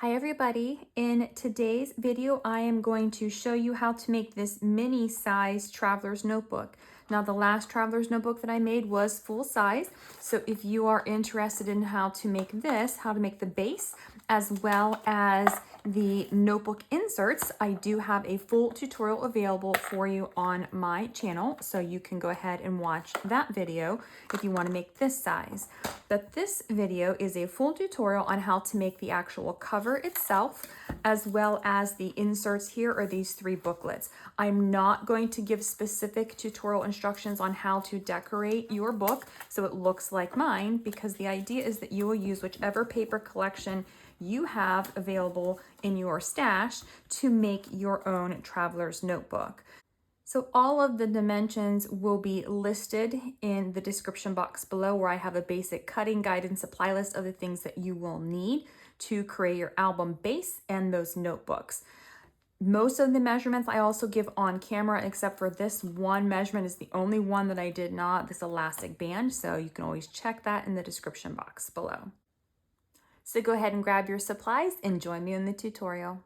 Hi everybody, in today's video I am going to show you how to make this mini size traveler's notebook. Now the last traveler's notebook that I made was full size, so if you are interested in how to make this, how to make the base as well as the notebook inserts, I do have a full tutorial available for you on my channel, so you can go ahead and watch that video if you want to make this size. But this video is a full tutorial on how to make the actual cover itself, as well as the inserts here are these 3 booklets. I'm not going to give specific tutorial instructions on how to decorate your book so it looks like mine, because the idea is that you will use whichever paper collection you have available in your stash to make your own traveler's notebook. So all of the dimensions will be listed in the description box below, where I have a basic cutting guide and supply list of the things that you will need to create your album base and those notebooks. Most of the measurements I also give on camera, except for this one measurement is the only one that I did not, this elastic band. So you can always check that in the description box below. So go ahead and grab your supplies and join me in the tutorial.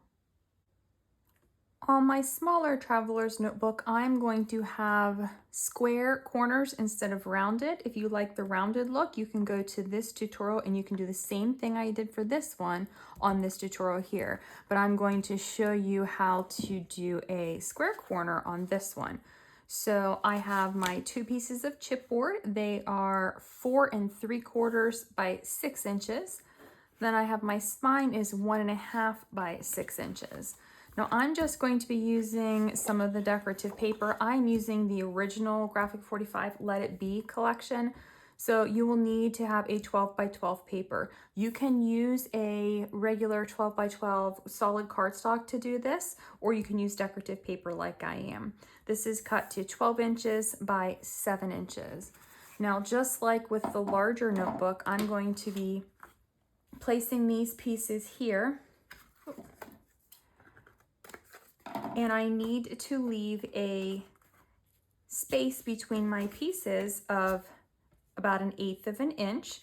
On my smaller traveler's notebook, I'm going to have square corners instead of rounded. If you like the rounded look, you can go to this tutorial and you can do the same thing I did for this one on this tutorial here. But I'm going to show you how to do a square corner on this one. So I have my 2 pieces of chipboard. They are 4 3/4 by 6 inches. Then I have my spine is 1.5 by 6 inches. Now I'm just going to be using some of the decorative paper. I'm using the original Graphic 45 Let It Be collection. So you will need to have a 12 by 12 paper. You can use a regular 12 by 12 solid cardstock to do this, or you can use decorative paper like I am. This is cut to 12 inches by 7 inches. Now, just like with the larger notebook, I'm going to be placing these pieces here. And I need to leave a space between my pieces of about 1/8 of an inch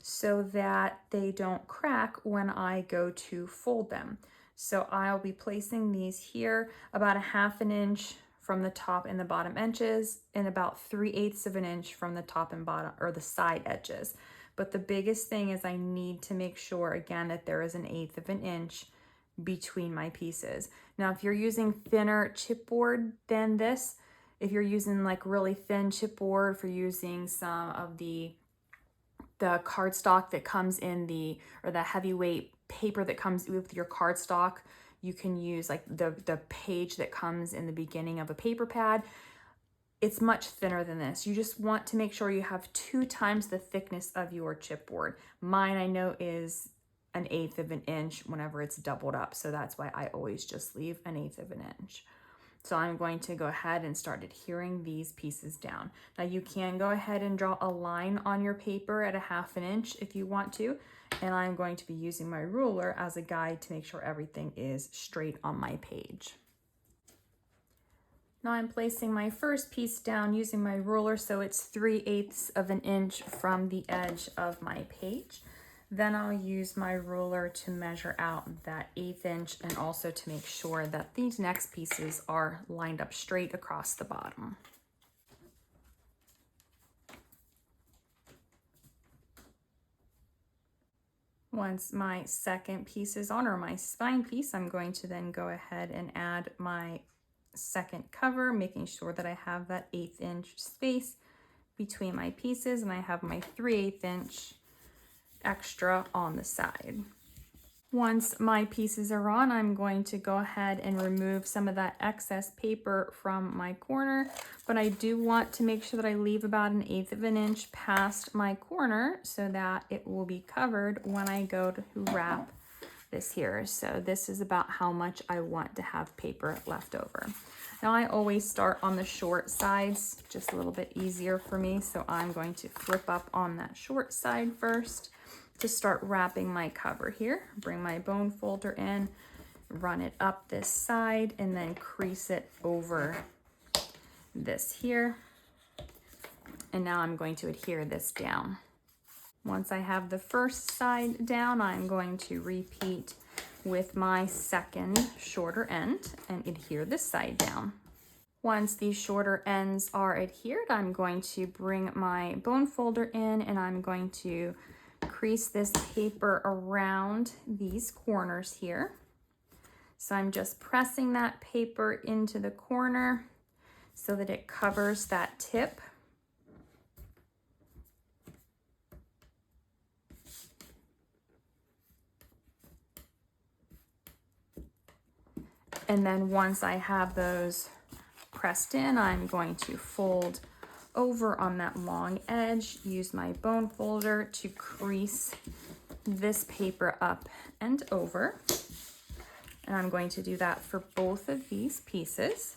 so that they don't crack when I go to fold them. So I'll be placing these here about 1/2 an inch from the top and the bottom edges, and about 3/8 of an inch from the top and bottom, or the side edges. But the biggest thing is I need to make sure, again, that there is 1/8 of an inch between my pieces. Now, if you're using thinner chipboard than this, if you're using like really thin chipboard, for using some of the cardstock that comes in or the heavyweight paper that comes with your cardstock, you can use like the page that comes in the beginning of a paper pad. It's much thinner than this. You just want to make sure you have 2 times the thickness of your chipboard. Mine, I know, is 1/8 of an inch whenever it's doubled up. So that's why I always just leave 1/8 of an inch. So I'm going to go ahead and start adhering these pieces down. Now you can go ahead and draw a line on your paper at 1/2 an inch if you want to. And I'm going to be using my ruler as a guide to make sure everything is straight on my page. Now I'm placing my first piece down using my ruler, so it's 3/8 of an inch from the edge of my page. Then I'll use my ruler to measure out that 1/8 inch, and also to make sure that these next pieces are lined up straight across the bottom. Once my second piece is on, or my spine piece, I'm going to then go ahead and add my second cover, making sure that I have that 1/8 inch space between my pieces, and I have my 3/8 inch extra on the side. Once my pieces are on, I'm going to go ahead and remove some of that excess paper from my corner, but I do want to make sure that I leave about 1/8 of an inch past my corner so that it will be covered when I go to wrap this here. So this is about how much I want to have paper left over. Now I always start on the short sides, just a little bit easier for me. So I'm going to flip up on that short side first to start wrapping my cover here. Bring my bone folder in, run it up this side, and then crease it over this here. And now I'm going to adhere this down. Once I have the first side down, I'm going to repeat with my second shorter end and adhere this side down. Once these shorter ends are adhered, I'm going to bring my bone folder in and I'm going to crease this paper around these corners here. So I'm just pressing that paper into the corner so that it covers that tip. And then once I have those pressed in, I'm going to fold over on that long edge, use my bone folder to crease this paper up and over. And I'm going to do that for both of these pieces.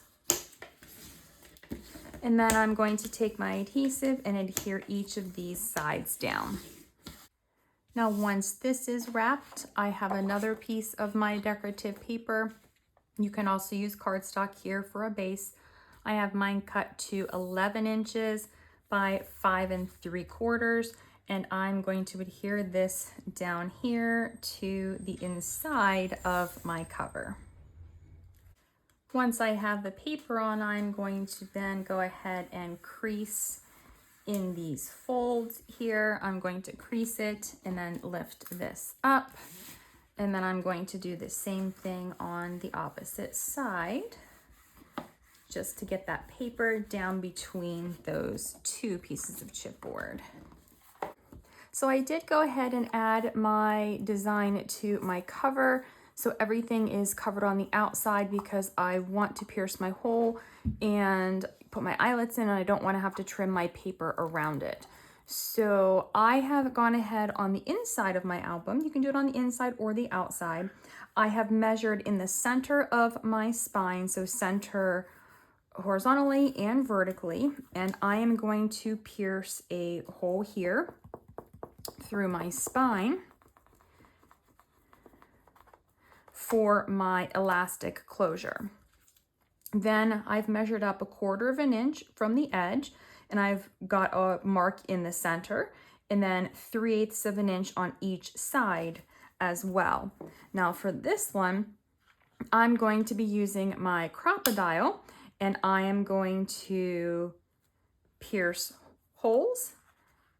And then I'm going to take my adhesive and adhere each of these sides down. Now, once this is wrapped, I have another piece of my decorative paper. You can also use cardstock here for a base. I have mine cut to 11 inches by 5 3/4, and I'm going to adhere this down here to the inside of my cover. Once I have the paper on, I'm going to then go ahead and crease in these folds here. I'm going to crease it and then lift this up. And then I'm going to do the same thing on the opposite side, just to get that paper down between those two pieces of chipboard. So I did go ahead and add my design to my cover. So everything is covered on the outside because I want to pierce my hole and put my eyelets in, and I don't want to have to trim my paper around it. So I have gone ahead on the inside of my album. You can do it on the inside or the outside. I have measured in the center of my spine, so center horizontally and vertically, and I am going to pierce a hole here through my spine for my elastic closure. Then I've measured up 1/4 inch from the edge, and I've got a mark in the center, and then 3/8 inch on each side as well. Now for this one, I'm going to be using my crocodile, and I am going to pierce holes,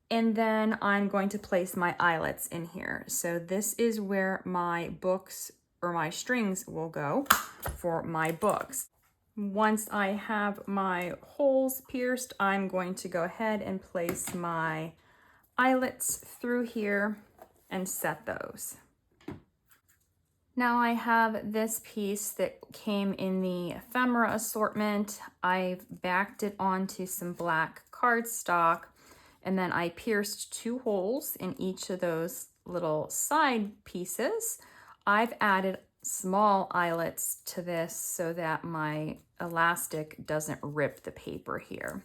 and then I'm going to place my eyelets in here. So this is where my books or my strings will go for my books. Once I have my holes pierced, I'm going to go ahead and place my eyelets through here and set those. Now I have this piece that came in the ephemera assortment. I've backed it onto some black cardstock, and then I pierced 2 holes in each of those little side pieces. I've added small eyelets to this so that my elastic doesn't rip the paper here.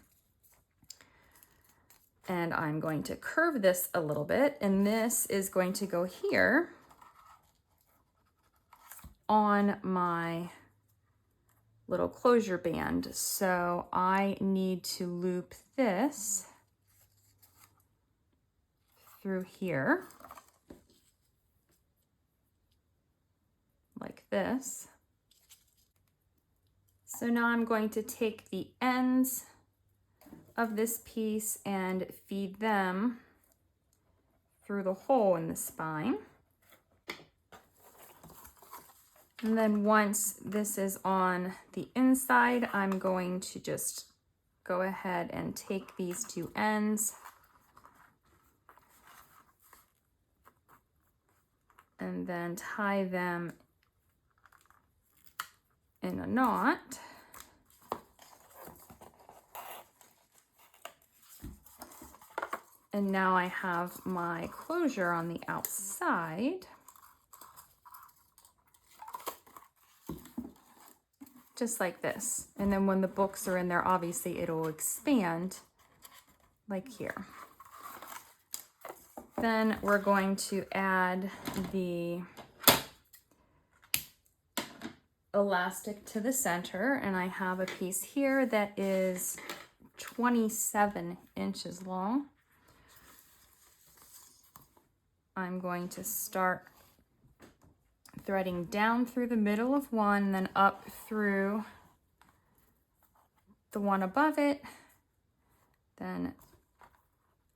And I'm going to curve this a little bit, and this is going to go here on my little closure band. So I need to loop this through here like this. So now I'm going to take the ends of this piece and feed them through the hole in the spine. And then once this is on the inside, I'm going to just go ahead and take these 2 ends and then tie them in a knot. And now I have my closure on the outside. Just like this. And then when the books are in there, obviously it'll expand like here. Then we're going to add the elastic to the center, and I have a piece here that is 27 inches long. I'm going to start threading down through the middle of one, then up through the one above it, then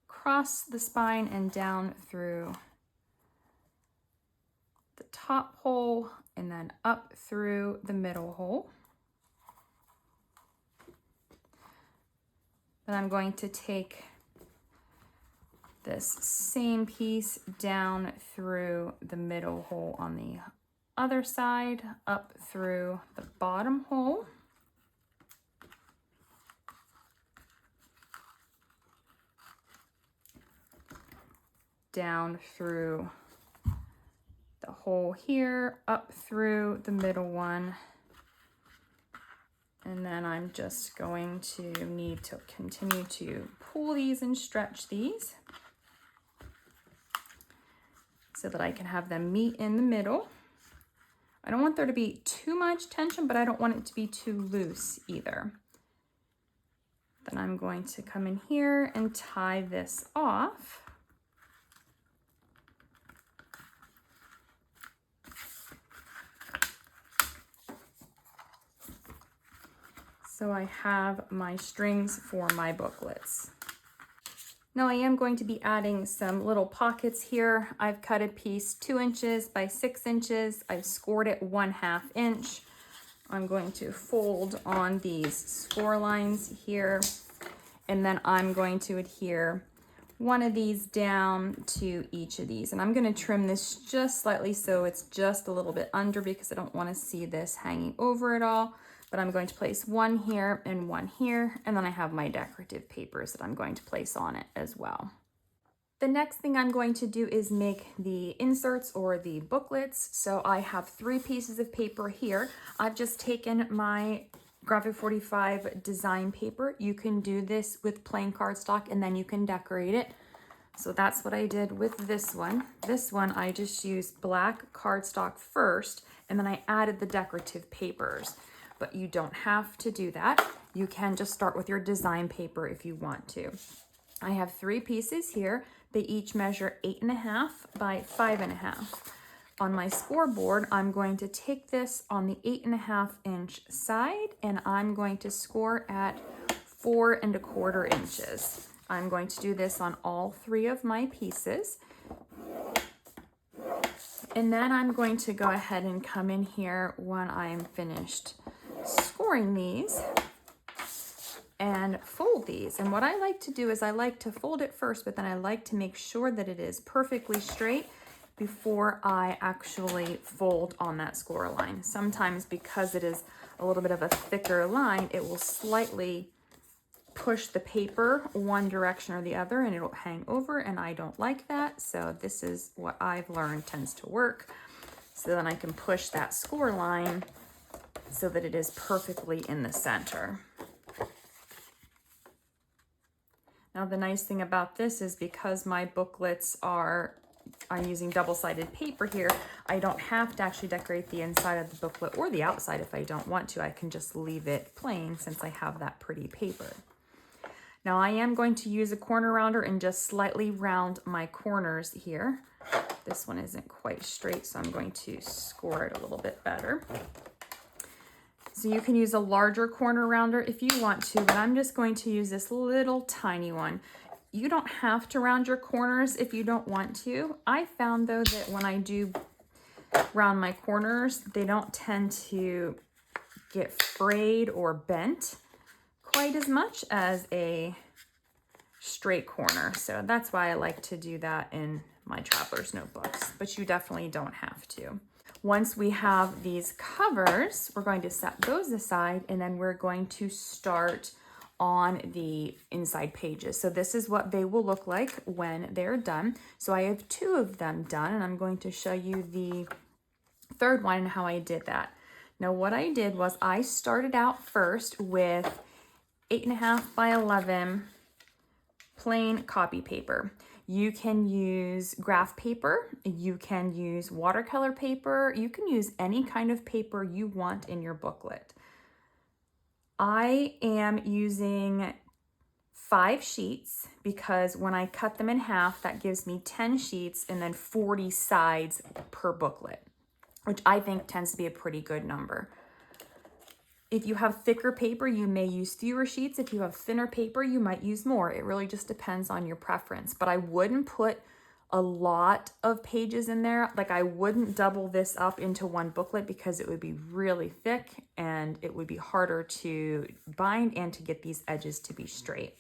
across the spine and down through the top hole, and then up through the middle hole. Then I'm going to take this same piece down through the middle hole on the other side, up through the bottom hole. Down through the hole here, up through the middle one. And then I'm just going to need to continue to pull these and stretch these so that I can have them meet in the middle. I don't want there to be too much tension, but I don't want it to be too loose either. Then I'm going to come in here and tie this off. So I have my strings for my booklets. Now I am going to be adding some little pockets here. I've cut a piece 2 inches by 6 inches. I've scored it 1/2 inch. I'm going to fold on these score lines here, and then I'm going to adhere one of these down to each of these. And I'm going to trim this just slightly so it's just a little bit under, because I don't want to see this hanging over it all. But I'm going to place one here and one here, and then I have my decorative papers that I'm going to place on it as well. The next thing I'm going to do is make the inserts or the booklets. So I have 3 pieces of paper here. I've just taken my Graphic 45 design paper. You can do this with plain cardstock and then you can decorate it. So that's what I did with this one. This one I just used black cardstock first, and then I added the decorative papers. But you don't have to do that. You can just start with your design paper if you want to. I have 3 pieces here. They each measure 8.5 by 5.5. On my scoreboard, I'm going to take this on the 8.5 inch side, and I'm going to score at 4 1/4 inches. I'm going to do this on all 3 of my pieces. And then I'm going to go ahead and come in here when I'm finished scoring these and fold these. And what I like to do is I like to fold it first, but then I like to make sure that it is perfectly straight before I actually fold on that score line. Sometimes because it is a little bit of a thicker line, it will slightly push the paper one direction or the other and it'll hang over, and I don't like that. So this is what I've learned tends to work. So then I can push that score line so that it is perfectly in the center. Now the nice thing about this is because my booklets I'm using double-sided paper here, I don't have to actually decorate the inside of the booklet or the outside if I don't want to. I can just leave it plain since I have that pretty paper. Now I am going to use a corner rounder and just slightly round my corners here. This one isn't quite straight, so I'm going to score it a little bit better. So you can use a larger corner rounder if you want to, but I'm just going to use this little tiny one. You don't have to round your corners if you don't want to. I found though that when I do round my corners, they don't tend to get frayed or bent quite as much as a straight corner. So that's why I like to do that in my traveler's notebooks, but you definitely don't have to. Once we have these covers, we're going to set those aside, and then we're going to start on the inside pages. So this is what they will look like when they're done. So I have 2 of them done, and I'm going to show you the 3rd one and how I did that. Now what I did was I started out first with 8.5 by 11 plain copy paper. You can use graph paper, you can use watercolor paper, you can use any kind of paper you want in your booklet. I am using 5 sheets because when I cut them in half, that gives me 10 sheets and then 40 sides per booklet, which I think tends to be a pretty good number. If you have thicker paper, you may use fewer sheets. If you have thinner paper, you might use more. It really just depends on your preference, but I wouldn't put a lot of pages in there. Like I wouldn't double this up into one booklet because it would be really thick and it would be harder to bind and to get these edges to be straight.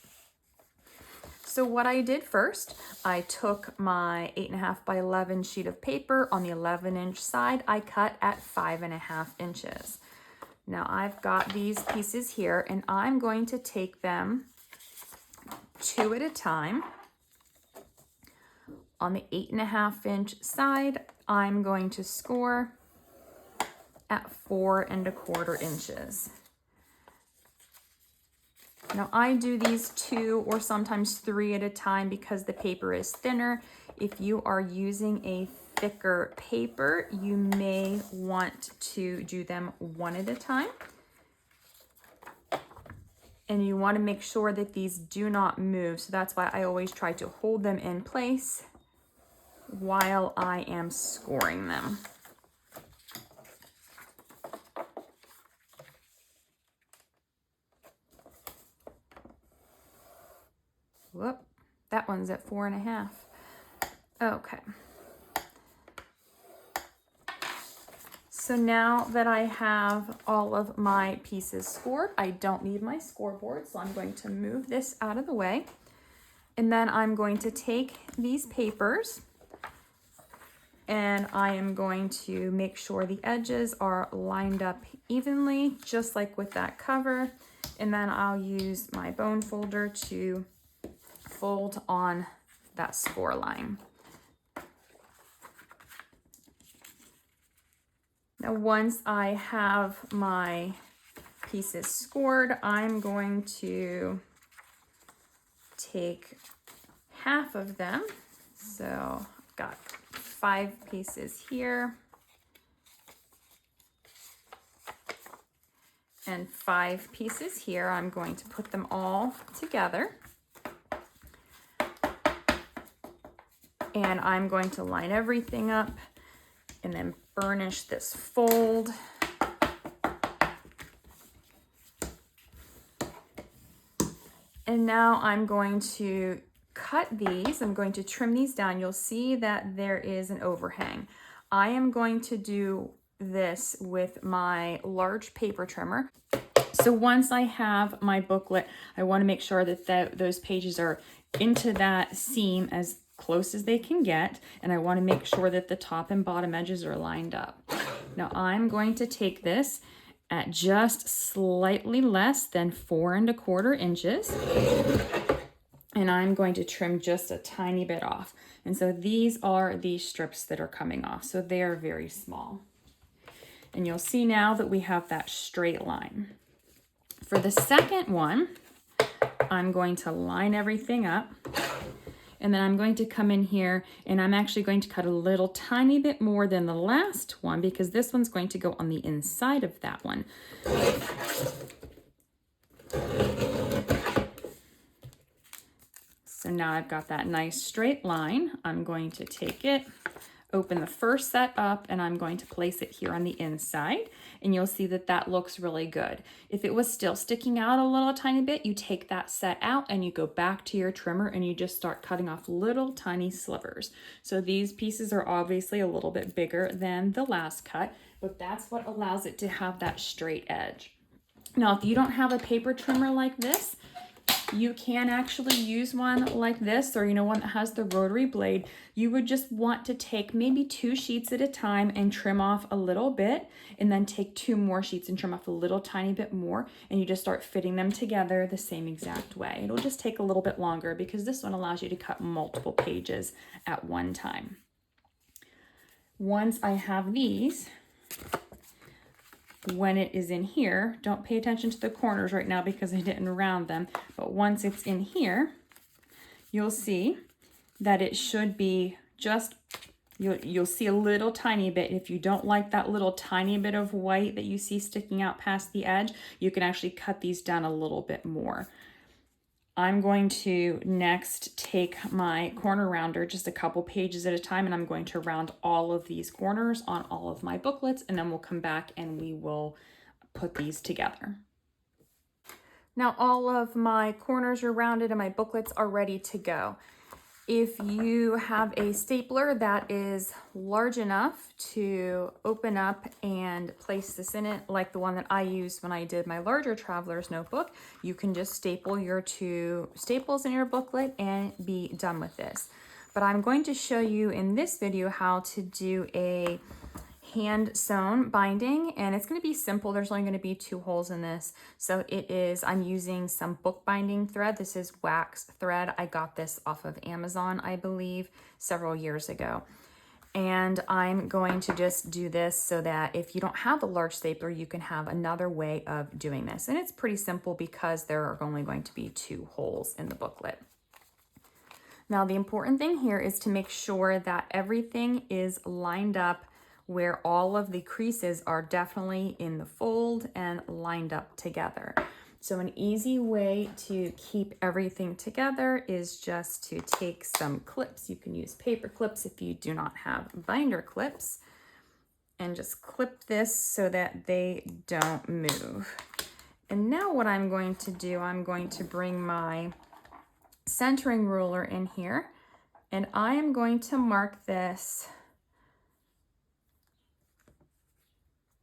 So what I did first, I took my 8.5 by 11 sheet of paper. On the 11-inch side, I cut at 5.5 inches. Now I've got these pieces here and I'm going to take them 2 at a time. On the 8.5-inch side, I'm going to score at 4¼ inches. Now I do these 2 or sometimes 3 at a time because the paper is thinner. If you are using a thicker paper, you may want to do them 1 at a time. And you want to make sure that these do not move. So that's why I always try to hold them in place while I am scoring them. Whoop, that one's at 4.5. Okay. So now that I have all of my pieces scored, I don't need my scoreboard, so I'm going to move this out of the way. And then I'm going to take these papers and I am going to make sure the edges are lined up evenly, just like with that cover. And then I'll use my bone folder to fold on that score line. Now, once I have my pieces scored, I'm going to take half of them. So I've got 5 pieces here and 5 pieces here. I'm going to put them all together. And I'm going to line everything up and then burnish this fold. And now I'm going to cut these. I'm going to trim these down. You'll see that there is an overhang. I am going to do this with my large paper trimmer. So once I have my booklet, I want to make sure that those pages are into that seam as close as they can get, and I want to make sure that the top and bottom edges are lined up. Now I'm going to take this at just slightly less than 4¼ inches, and I'm going to trim just a tiny bit off. And so these are the strips that are coming off, so they are very small. And you'll see now that we have that straight line. For the second one, I'm going to line everything up. And then I'm going to come in here and I'm actually going to cut a little tiny bit more than the last one because this one's going to go on the inside of that one. So now I've got that nice straight line. I'm going to take it, open the first set up, and I'm going to place it here on the inside. And you'll see that that looks really good. If it was still sticking out a little tiny bit, you take that set out and you go back to your trimmer and you just start cutting off little tiny slivers. So these pieces are obviously a little bit bigger than the last cut, but that's what allows it to have that straight edge. Now, if you don't have a paper trimmer like this, you can actually use one like this, or one that has the rotary blade. You would just want to take maybe 2 sheets at a time and trim off a little bit, and then take 2 more sheets and trim off a little tiny bit more, and you just start fitting them together the same exact way. It'll just take a little bit longer because this one allows you to cut multiple pages at one time. Once I have these, when it is in here, don't pay attention to the corners right now because I didn't round them, but once it's in here, you'll see that it should be just, you'll see a little tiny bit. If you don't like that little tiny bit of white that you see sticking out past the edge, you can actually cut these down a little bit more. I'm going to next take my corner rounder just a couple pages at a time, and I'm going to round all of these corners on all of my booklets, and then we'll come back and we will put these together. Now all of my corners are rounded and my booklets are ready to go. If you have a stapler that is large enough to open up and place this in it, like the one that I used when I did my larger traveler's notebook, you can just staple your 2 staples in your booklet and be done with this. But I'm going to show you in this video how to do a hand sewn binding, and it's going to be simple. There's only going to be 2 holes in this. So I'm using some bookbinding thread. This is wax thread. I got this off of Amazon, I believe, several years ago. And I'm going to just do this so that if you don't have a large stapler, you can have another way of doing this. And it's pretty simple because there are only going to be 2 holes in the booklet. Now, the important thing here is to make sure that everything is lined up where all of the creases are definitely in the fold and lined up together. So an easy way to keep everything together is just to take some clips. You can use paper clips if you do not have binder clips, and just clip this so that they don't move. And now what I'm going to do, I'm going to bring my centering ruler in here, and I am going to mark this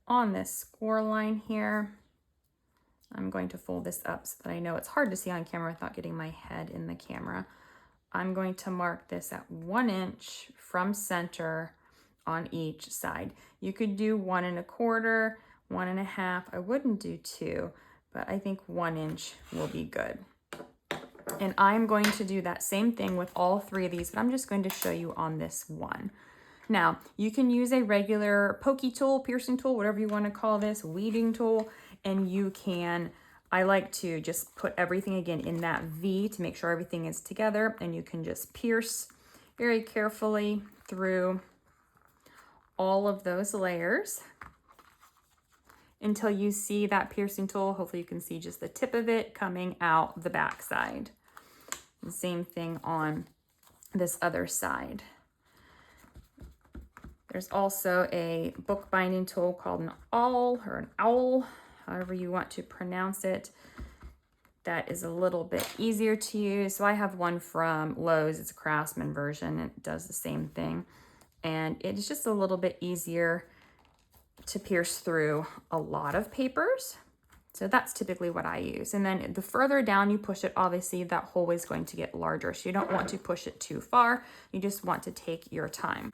on this score line here. I'm going to fold this up so that I know it's hard to see on camera without getting my head in the camera. I'm going to mark this at 1 inch from center on each side. You could do 1 1/4, 1 1/2. I wouldn't do 2, but I think 1 inch will be good. And I'm going to do that same thing with all 3 of these, but I'm just going to show you on this one. Now, you can use a regular pokey tool, piercing tool, whatever you want to call this, weeding tool, and you can, I like to just put everything again in that V to make sure everything is together, and you can just pierce very carefully through all of those layers until you see that piercing tool. Hopefully you can see just the tip of it coming out the back side. The same thing on this other side. There's also a bookbinding tool called an awl or an owl, however you want to pronounce it. That is a little bit easier to use. So I have one from Lowe's. It's a Craftsman version. It does the same thing. And it's just a little bit easier to pierce through a lot of papers. So that's typically what I use. And then the further down you push it, obviously that hole is going to get larger. So you don't want to push it too far. You just want to take your time.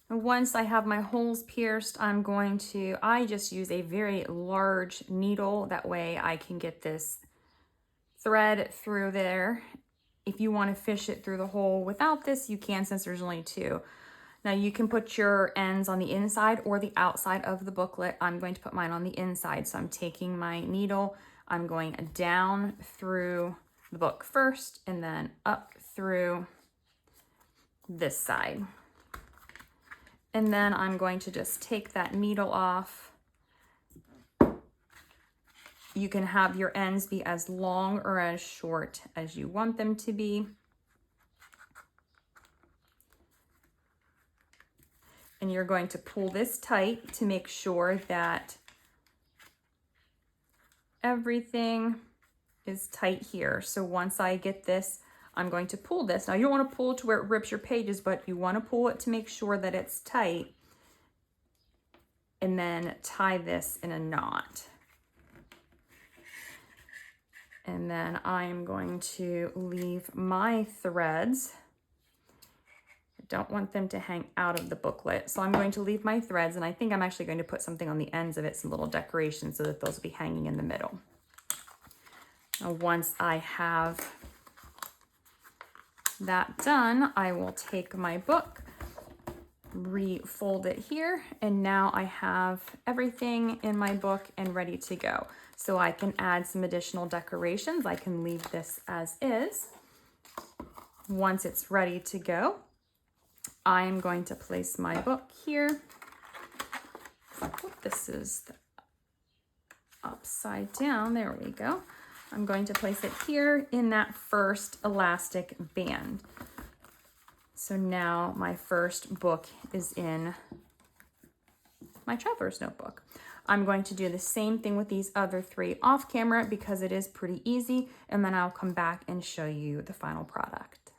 Once I have my holes pierced, I just use a very large needle. That way I can get this thread through there. If you want to fish it through the hole without this, you can, since there's only 2. Now you can put your ends on the inside or the outside of the booklet. I'm going to put mine on the inside. So I'm taking my needle, I'm going down through the book first and then up through this side. And then I'm going to just take that needle off. You can have your ends be as long or as short as you want them to be. And you're going to pull this tight to make sure that everything is tight here. So once I get this, I'm going to pull this. Now you don't want to pull it to where it rips your pages, but you want to pull it to make sure that it's tight, and then tie this in a knot. And then I'm going to leave my threads. I don't want them to hang out of the booklet. So I'm going to leave my threads, and I think I'm actually going to put something on the ends of it, some little decorations, so that those will be hanging in the middle. Now once I have that done, I will take my book, refold it here, and now I have everything in my book and ready to go. So I can add some additional decorations. I can leave this as is. Once it's ready to go, I'm going to place my book here. This is upside down. There we go. I'm going to place it here in that first elastic band. So now my first book is in my traveler's notebook. I'm going to do the same thing with these other 3 off camera because it is pretty easy, and then I'll come back and show you the final product.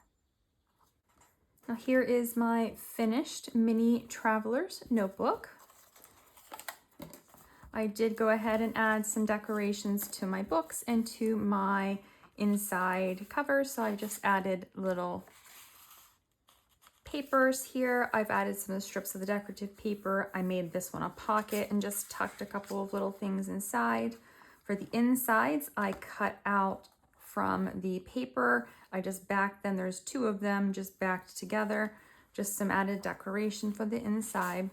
Now here is my finished mini traveler's notebook. I did go ahead and add some decorations to my books and to my inside covers, so I just added little papers here. I've added some of the strips of the decorative paper. I made this one a pocket and just tucked a couple of little things inside. For the insides, I cut out from the paper. I just backed them. There's 2 of them just backed together. Just some added decoration for the inside.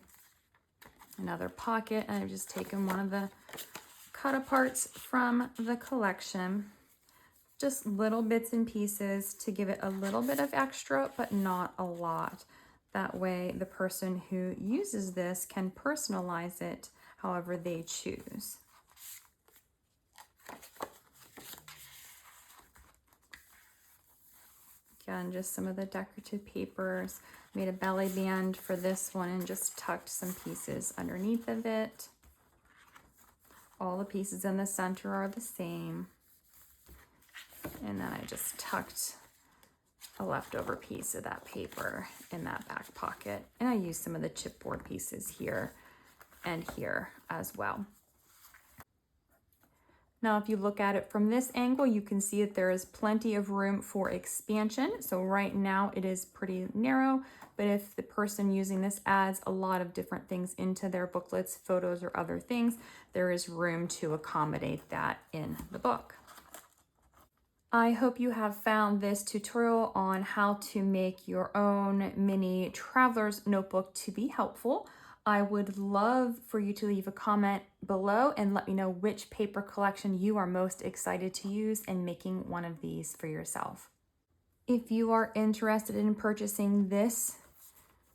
Another pocket, and I've just taken one of the cut aparts from the collection. Just little bits and pieces to give it a little bit of extra, but not a lot. That way the person who uses this can personalize it however they choose. Again, just some of the decorative papers. Made a belly band for this one and just tucked some pieces underneath of it. All the pieces in the center are the same. And then I just tucked a leftover piece of that paper in that back pocket. And I used some of the chipboard pieces here and here as well. Now, if you look at it from this angle, you can see that there is plenty of room for expansion. So right now it is pretty narrow, but if the person using this adds a lot of different things into their booklets, photos, or other things, there is room to accommodate that in the book. I hope you have found this tutorial on how to make your own mini traveler's notebook to be helpful. I would love for you to leave a comment below and let me know which paper collection you are most excited to use in making one of these for yourself. If you are interested in purchasing this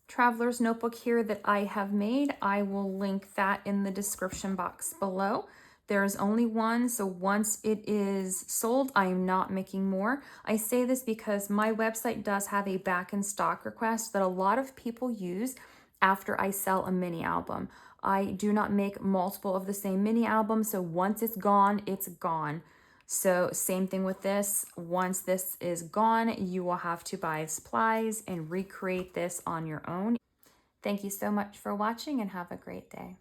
traveler's notebook here that I have made, I will link that in the description box below. There's only one, so once it is sold, I am not making more. I say this because my website does have a back in stock request that a lot of people use after I sell a mini album. I do not make multiple of the same mini album, so once it's gone, it's gone. So same thing with this. Once this is gone, you will have to buy supplies and recreate this on your own. Thank you so much for watching and have a great day.